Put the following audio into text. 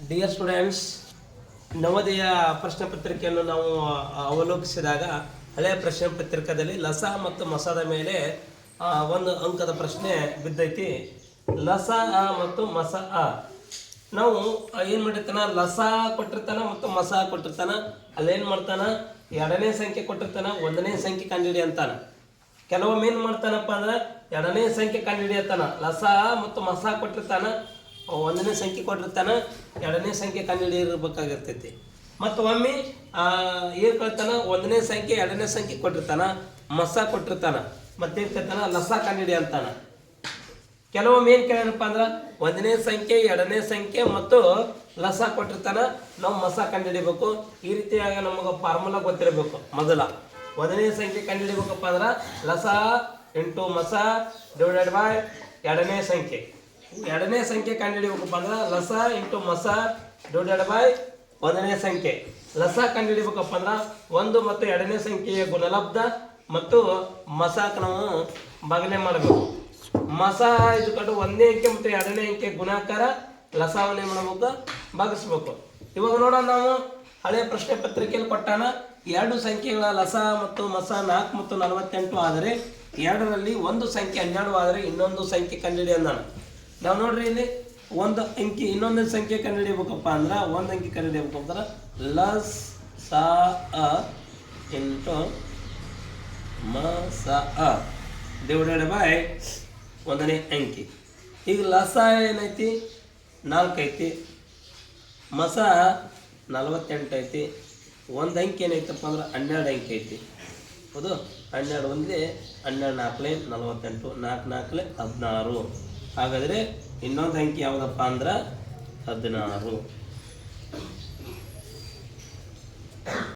Dear students, Navodaya ಪ್ರಶ್ನೆ ಪತ್ರಿಕೆಯನ್ನು ನಾವು ಅವಲೋಕಿಸಿದಾಗ ಹಳೆಯ ಪ್ರಶ್ನೆ ಪತ್ರಿಕೆಯಲ್ಲಿ ಲಸ ಮತ್ತು ಮಸದ ಮೇಲೆ ಒಂದು ಅಂಕದ ಪ್ರಶ್ನೆ ಬಿದ್ದೈತಿ. ಲಸ ಮತ್ತು ಮಸ ನಾವು ಏನು ಮಾಡಿರ್ತಾನ, ಲಸ ಕೊಟ್ಟಿರ್ತಾನ ಮತ್ತು ಮಸ ಕೊಟ್ಟಿರ್ತಾನ. ಅಲ್ಲೇನು ಮಾಡ್ತಾನ, ಎರಡನೇ ಸಂಖ್ಯೆ ಕೊಟ್ಟಿರ್ತಾನ, ಒಂದನೇ ಸಂಖ್ಯೆ ಕಂಡುಹಿಡಿ ಅಂತಾನ. ಕೆಲವೊಮ್ಮೆ ಏನು ಮಾಡ್ತಾನಪ್ಪ ಅಂದ್ರೆ ಎರಡನೇ ಸಂಖ್ಯೆ ಕಂಡುಹಿಡಿಯತ್ತಾನ. ಲಸ ಮತ್ತು ಮಸ ಕೊಟ್ಟಿರ್ತಾನ, ಒಂದನೇ ಸಂಖ್ಯೆ ಕೊಟ್ಟಿರ್ತಾನ, ಎರಡನೇ ಸಂಖ್ಯೆ ಕಂಡುಹಿಡಿಯಿರ್ಬೇಕಾಗಿರ್ತೈತಿ. ಮತ್ತು ಒಮ್ಮೆ ಏನು ಕಳ್ತಾನ, ಒಂದನೇ ಸಂಖ್ಯೆ ಎರಡನೇ ಸಂಖ್ಯೆ ಕೊಟ್ಟಿರ್ತಾನ, ಮಸ ಕೊಟ್ಟಿರ್ತಾನ, ಮತ್ತೆ ಇರ್ತಾನ ಲಸ ಕಂಡುಹಿಡಿ ಅಂತಾನ. ಕೆಲವೊಮ್ಮೆ ಏನು ಕೇಳ್ಯಾನಪ್ಪ ಅಂದ್ರೆ ಒಂದನೇ ಸಂಖ್ಯೆ ಎರಡನೇ ಸಂಖ್ಯೆ ಮತ್ತು ಲಸ ಕೊಟ್ಟಿರ್ತಾನ, ನಾವು ಮಸ ಕಂಡುಹಿಡಿಬೇಕು. ಈ ರೀತಿಯಾಗಿ ನಮಗೆ ಫಾರ್ಮುಲಾ ಗೊತ್ತಿರಬೇಕು. ಮೊದಲ ಒಂದನೇ ಸಂಖ್ಯೆ ಕಂಡುಹಿಡಿಬೇಕಪ್ಪ ಅಂದ್ರೆ ಲಸ ಇಂಟು ಮಸ ಡಿವೈಡೆಡ್ ಬೈ ಎರಡನೇ ಸಂಖ್ಯೆ. ಎರಡನೇ ಸಂಖ್ಯೆ ಕಂಡುಹಿಡಿಬೇಕಪ್ಪ ಅಂದ್ರೆ ಲಸ ಇಂಟು ಮಸ ಡಿವೈಡೆಡ್ ಬೈ ಒಂದನೇ ಸಂಖ್ಯೆ. ಲಸ ಕಂಡುಹಿಡಿಬೇಕಪ್ಪ ಅಂದ್ರೆ ಒಂದು ಮತ್ತು ಎರಡನೇ ಸಂಖ್ಯೆಯ ಗುಣಲಬ್ಧ ಮತ್ತು ಮಸಾಕ ನಾವು ಭಾಗನೆ ಮಾಡಬೇಕು. ಮಸ ಇದು ಕಟ್ಟು ಒಂದನೇ ಅಂಕೆ ಮತ್ತು ಎರಡನೇ ಅಂಕೆ ಗುಣಾಕಾರ, ಲಸವನ್ನೇ ಮಾಡಬೇಕು, ಭಾಗಿಸ್ಬೇಕು. ಇವಾಗ ನೋಡೋಣ, ನಾವು ಹಳೆಯ ಪ್ರಶ್ನೆ ಪತ್ರಿಕೆಯಲ್ಲಿ ಕೊಟ್ಟಾನ ಎರಡು ಸಂಖ್ಯೆಗಳ ಲಸ ಮತ್ತು ಮಸ 4 ಮತ್ತು 48 ಆದರೆ ಎರಡರಲ್ಲಿ ಒಂದು ಸಂಖ್ಯೆ 12 ಆದರೆ ಇನ್ನೊಂದು ಸಂಖ್ಯೆ ಕಂಡುಹಿಡಿ ಅಂದಾನ. ನಾವು ನೋಡ್ರಿ, ಇಲ್ಲಿ ಒಂದು ಅಂಕಿ ಇನ್ನೊಂದು ಸಂಖ್ಯೆ ಕಂಡುಹಿಡಿಬೇಕಪ್ಪ ಅಂದ್ರೆ ಒಂದು ಅಂಕಿ ಕಂಡುಹಿಡಿಯಬೇಕಪ್ಪ ಅಂದ್ರೆ ಲಸ್ ಸ ಇಂಟು ಮಸ ಡಿವೈಡೆಡ್ ಬೈ ಒಂದನೇ ಅಂಕಿ. ಈಗ ಲಸ ಏನೈತಿ 4 ಐತಿ, ಮಸ 48 ಐತಿ, ಒಂದು ಅಂಕಿ ಏನೈತಪ್ಪ ಅಂದ್ರೆ 12 ಅಂಕಿ ಐತಿ. ಹೌದು, 12 ಒಂದೇ 12 4 48, 4 4 16. ಹಾಗಾದರೆ ಇನ್ನೊಂದು ಅಂಕಿ ಯಾವುದಪ್ಪ ಅಂದ್ರೆ 16.